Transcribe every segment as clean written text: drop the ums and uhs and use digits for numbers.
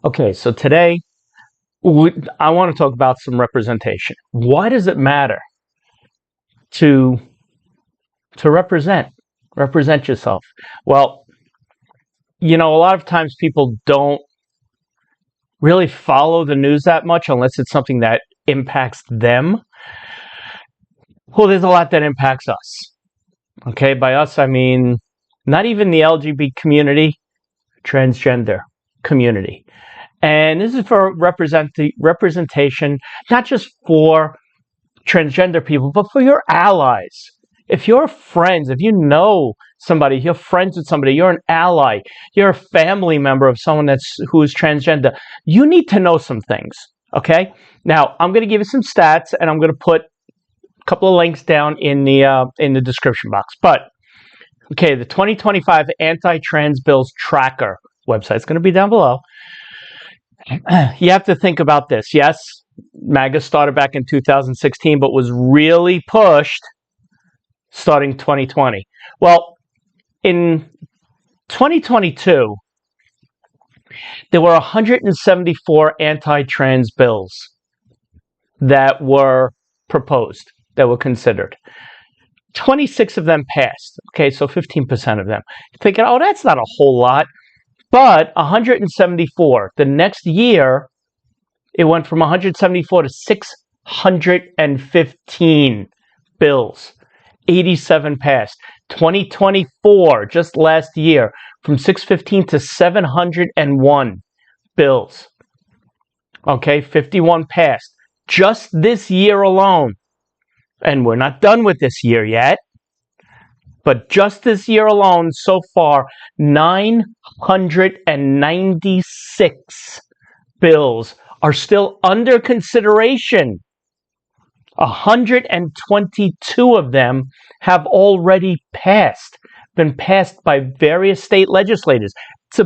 Okay, so today I want to talk about some representation. Why does it matter to represent yourself? Well, a lot of times people don't really follow the news that much unless it's something that impacts them. Well, there's a lot that impacts us. Okay, by us I mean not even the LGBT community, transgender community. And this is for representation, not just for transgender people, but for your allies. If you're friends, if you know somebody, you're friends with somebody, you're an ally, you're a family member of someone who is transgender, you need to know some things, okay? Now, I'm going to give you some stats, and I'm going to put a couple of links down in the description box. But, okay, the 2025 Anti-Trans Bills Tracker website is going to be down below. You have to think about this. Yes, MAGA started back in 2016, but was really pushed starting 2020. Well, in 2022, there were 174 anti-trans bills that were proposed, that were considered. 26 of them passed. Okay, so 15% of them. You're thinking, oh, that's not a whole lot. But 174. The next year, it went from 174 to 615 bills. 87 passed. 2024, just last year, from 615 to 701 bills. Okay, 51 passed. Just this year alone. And we're not done with this year yet. But just this year alone, so far, 996 bills are still under consideration. 122 of them have already been passed by various state legislators. It's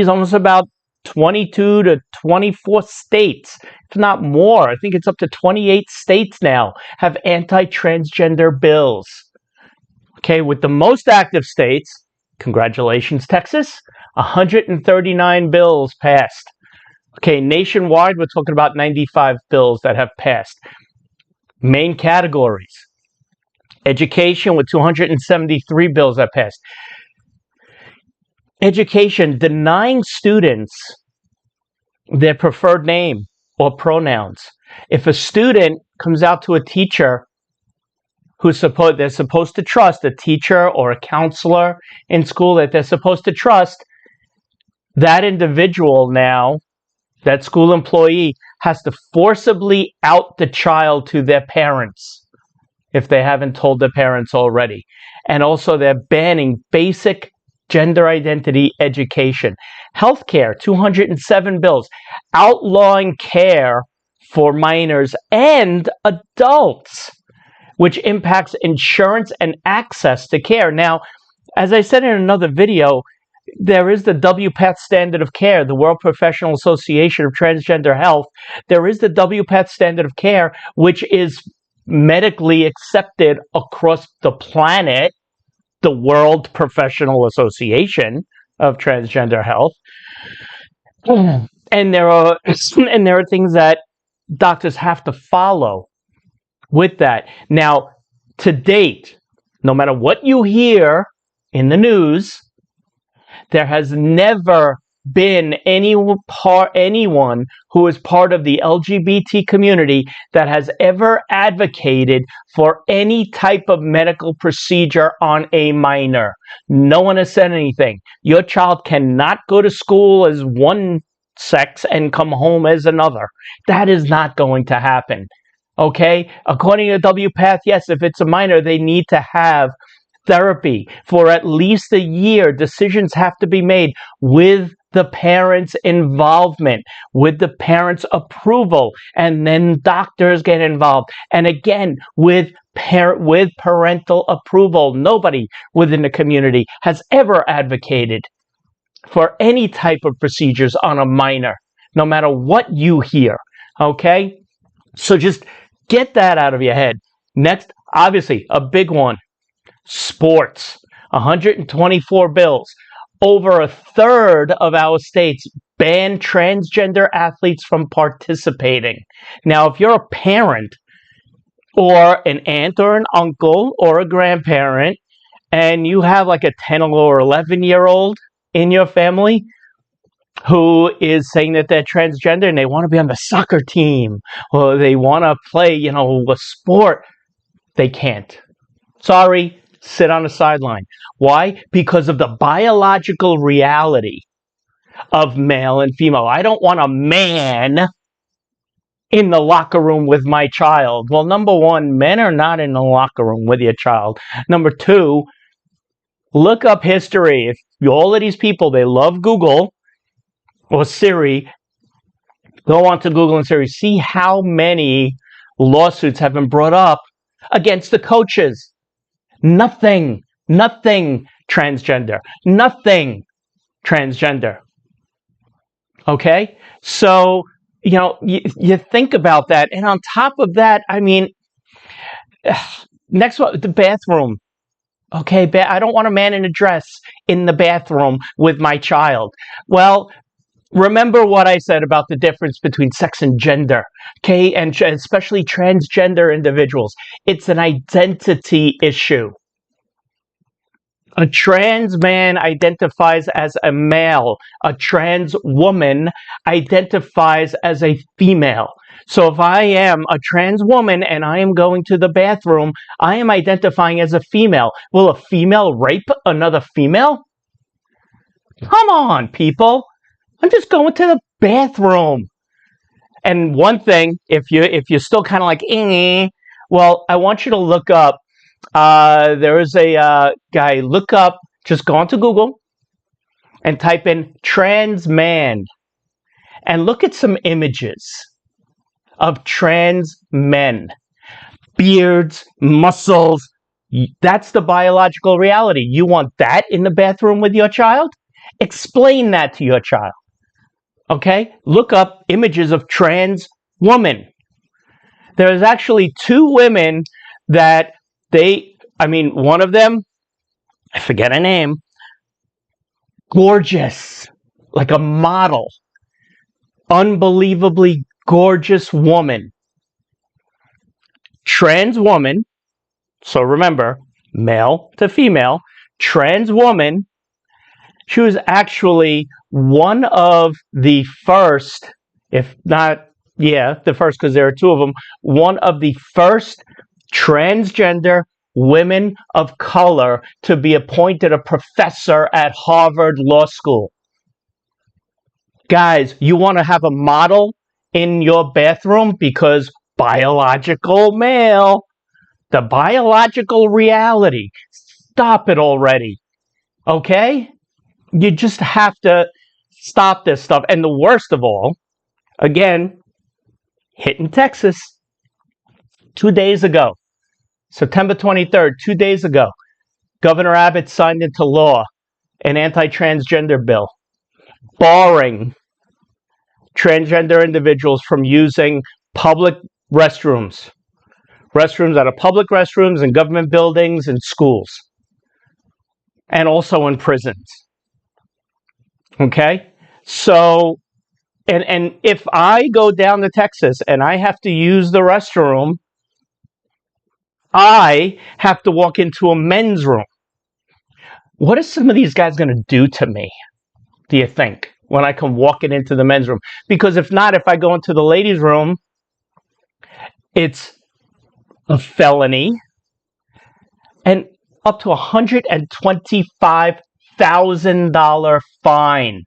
almost about 22 to 24 states, if not more. I think it's up to 28 states now have anti-transgender bills. Okay, with the most active states, congratulations, Texas, 139 bills passed. Okay, nationwide, we're talking about 95 bills that have passed. Main categories. Education with 273 bills that passed. Education, denying students their preferred name or pronouns. If a student comes out to a teacher they're supposed to trust, a teacher or a counselor in school that they're supposed to trust, that individual now, that school employee, has to forcibly out the child to their parents if they haven't told their parents already. And also they're banning basic gender identity education. Healthcare, 207 bills, outlawing care for minors and adults, which impacts insurance and access to care. Now, as I said in another video, there is the WPATH standard of care, the World Professional Association of Transgender Health. There is the WPATH standard of care, which is medically accepted across the planet, the World Professional Association of Transgender Health. And there are things that doctors have to follow with that. Now, to date, no matter what you hear in the news, there has never been anyone who is part of the LGBT community that has ever advocated for any type of medical procedure on a minor. No one has said anything. Your child cannot go to school as one sex and come home as another. That is not going to happen. Okay? According to WPATH, yes, if it's a minor, they need to have therapy for at least a year. Decisions have to be made with the parents' involvement, with the parents' approval, and then doctors get involved. And again, with parental approval. Nobody within the community has ever advocated for any type of procedures on a minor, no matter what you hear. Okay? So just get that out of your head. Next, obviously, a big one. Sports, 124 bills. Over a third of our states ban transgender athletes from participating. Now, if you're a parent or an aunt or an uncle or a grandparent, and you have like a 10 or 11-year-old in your family who is saying that they're transgender and they want to be on the soccer team or they want to play, a sport, they can't. Sorry, sit on the sideline. Why? Because of the biological reality of male and female. I don't want a man in the locker room with my child. Well, number one, men are not in the locker room with your child. Number two, look up history. If all of these people, they love Google or Siri, go on to Google and Siri, see how many lawsuits have been brought up against the coaches. Nothing transgender. Nothing transgender. Okay? So, you think about that. And on top of that, next one, the bathroom. Okay, I don't want a man in a dress in the bathroom with my child. Well, remember what I said about the difference between sex and gender, okay, and especially transgender individuals. It's an identity issue. A trans man identifies as a male. A trans woman identifies as a female. So if I am a trans woman and I am going to the bathroom, I am identifying as a female. Will a female rape another female? Come on, people. I'm just going to the bathroom. And one thing, if you're still kind of like, well, I want you to look up. There is a guy. Look up. Just go onto Google and type in trans man, and look at some images of trans men. Beards, muscles. That's the biological reality. You want that in the bathroom with your child? Explain that to your child. Okay? Look up images of trans woman. There's actually two women that one of them, I forget her name, gorgeous, like a model, unbelievably gorgeous woman. Trans woman, so remember, male to female, trans woman. She was actually one of the first, if not, the first, because there are two of them, one of the first transgender women of color to be appointed a professor at Harvard Law School. Guys, you want to have a model in your bathroom because biological male, the biological reality. Stop it already. Okay? You just have to stop this stuff. And the worst of all, again, hit in Texas 2 days ago. September 23rd, 2 days ago, Governor Abbott signed into law an anti-transgender bill, barring transgender individuals from using public restrooms out of public restrooms in government buildings and schools, and also in prisons. Okay? So, and if I go down to Texas and I have to use the restroom, I have to walk into a men's room. What are some of these guys going to do to me, do you think, when I come walking into the men's room? Because if not, if I go into the ladies' room, it's a felony and up to $125,000 fine.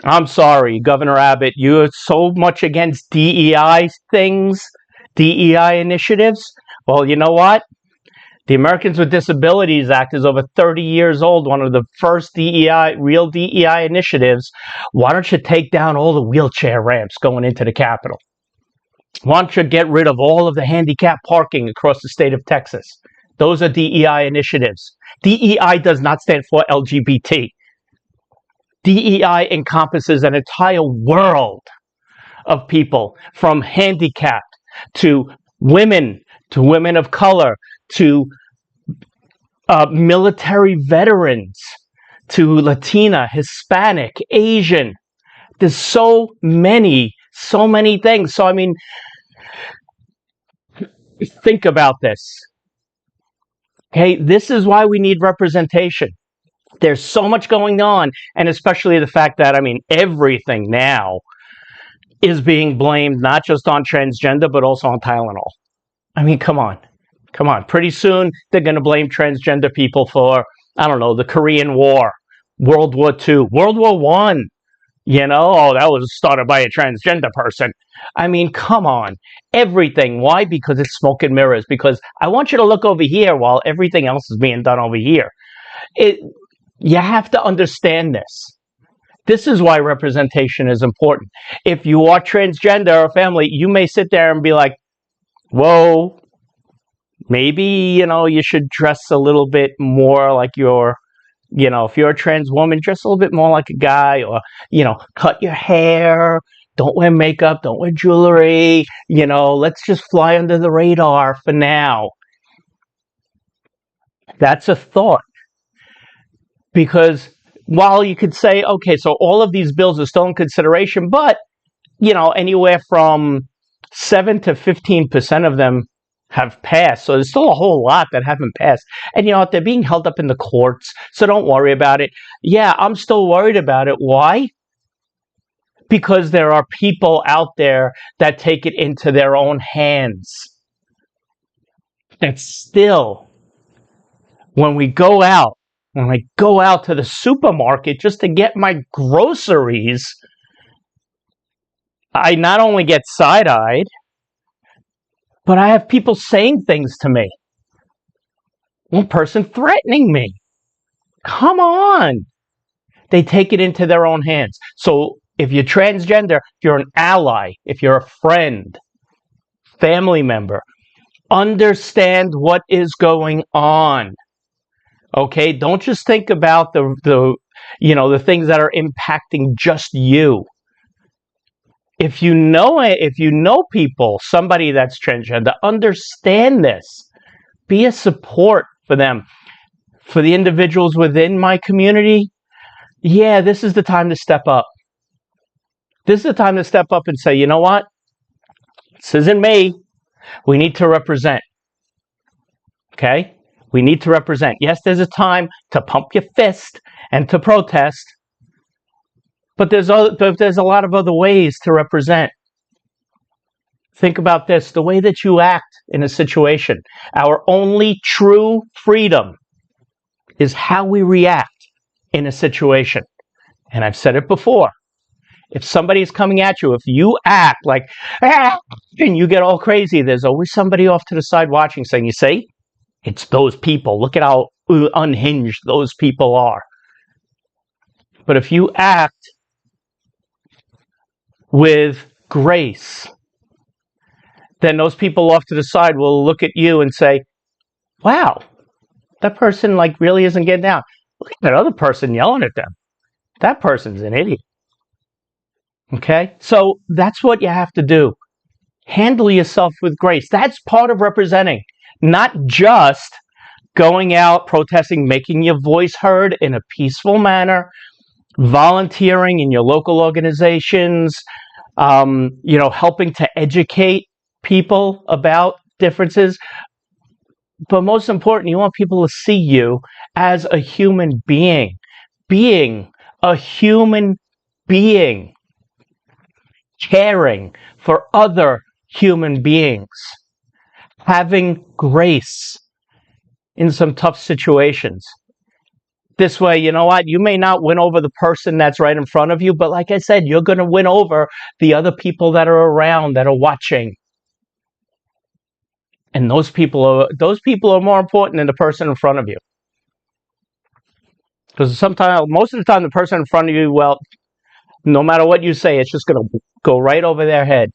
I'm sorry, Governor Abbott, you're so much against DEI things, DEI initiatives. Well, you know what? The Americans with Disabilities Act is over 30 years old, one of the first real DEI initiatives. Why don't you take down all the wheelchair ramps going into the Capitol? Why don't you get rid of all of the handicap parking across the state of Texas? Those are DEI initiatives. DEI does not stand for LGBT. DEI encompasses an entire world of people, from handicapped to women of color, to military veterans, to Latina, Hispanic, Asian, There's so many things. So, I mean, think about this. Okay, this is why we need representation. There's so much going on, and especially the fact that, I mean, everything now is being blamed not just on transgender, but also on Tylenol. I mean, come on. Pretty soon, they're going to blame transgender people for, I don't know, the Korean War, World War II, World War One. You know, oh, that was started by a transgender person. I mean, come on. Everything. Why? Because it's smoke and mirrors. Because I want you to look over here while everything else is being done over here. You have to understand this. This is why representation is important. If you are transgender or family, you may sit there and be like, whoa, maybe, you should dress a little bit more like you're, if you're a trans woman, dress a little bit more like a guy, or, cut your hair, don't wear makeup, don't wear jewelry, let's just fly under the radar for now. That's a thought. Because while you could say, okay, so all of these bills are still in consideration, but, anywhere from 7 to 15% of them have passed. So there's still a whole lot that haven't passed. And, they're being held up in the courts, so don't worry about it. Yeah, I'm still worried about it. Why? Because there are people out there that take it into their own hands. That still, when I go out to the supermarket just to get my groceries, I not only get side-eyed, but I have people saying things to me. One person threatening me. Come on. They take it into their own hands. So if you're transgender, if you're an ally, if you're a friend, family member, understand what is going on. Okay? Don't just think about the things that are impacting just you. If you know people, somebody that's transgender, understand this. Be a support for them. For the individuals within my community, yeah, this is the time to step up. This is the time to step up and say, you know what? This isn't me. We need to represent. Okay? We need to represent. Yes, there's a time to pump your fist and to protest. But there's a lot of other ways to represent. Think about this, the way that you act in a situation. Our only true freedom is how we react in a situation. And I've said it before. If somebody is coming at you, if you act like, and you get all crazy, there's always somebody off to the side watching saying, you see, it's those people. Look at how unhinged those people are. But if you act with grace, then those people off to the side will look at you and say, wow, that person really isn't getting down. Look at that other person yelling at them. That person's an idiot. Okay? So that's what you have to do. Handle yourself with grace. That's part of representing. Not just going out, protesting, making your voice heard in a peaceful manner, volunteering in your local organizations, helping to educate people about differences. But most important, you want people to see you as a human being. Being a human being. Caring for other human beings. Having grace in some tough situations. This way, you know what? You may not win over the person that's right in front of you, but like I said, you're going to win over the other people that are around, that are watching. And those people are more important than the person in front of you. Because most of the time, the person in front of you, well, no matter what you say, it's just going to go right over their head.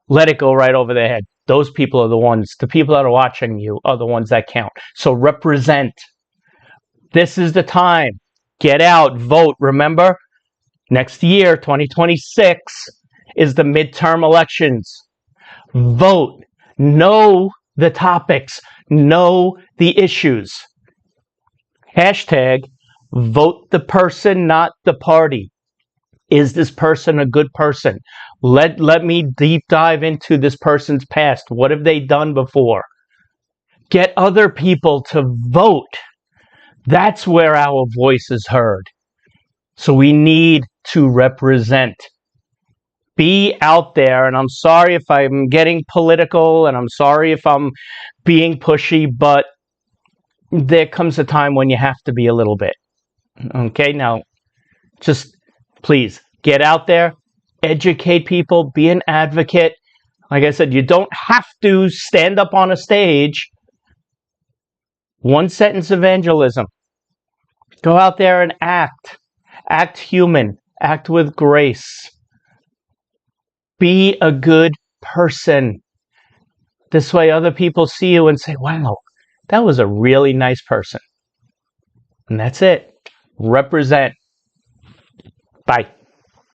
Let it go right over their head. Those people are the people that are watching you are the ones that count. So represent. This is the time. Get out, vote. Remember, next year, 2026, is the midterm elections. Vote. Know the topics. Know the issues. Hashtag, vote the person, not the party. Is this person a good person? Let me deep dive into this person's past. What have they done before? Get other people to vote. That's where our voice is heard. So we need to represent. Be out there, and I'm sorry if I'm getting political, and I'm sorry if I'm being pushy, but there comes a time when you have to be a little bit. Okay, now just please get out there, educate people, be an advocate. Like I said, you don't have to stand up on a stage. One sentence evangelism. Go out there and act. Act human. Act with grace. Be a good person. This way other people see you and say, wow, that was a really nice person. And that's it. Represent. Bye.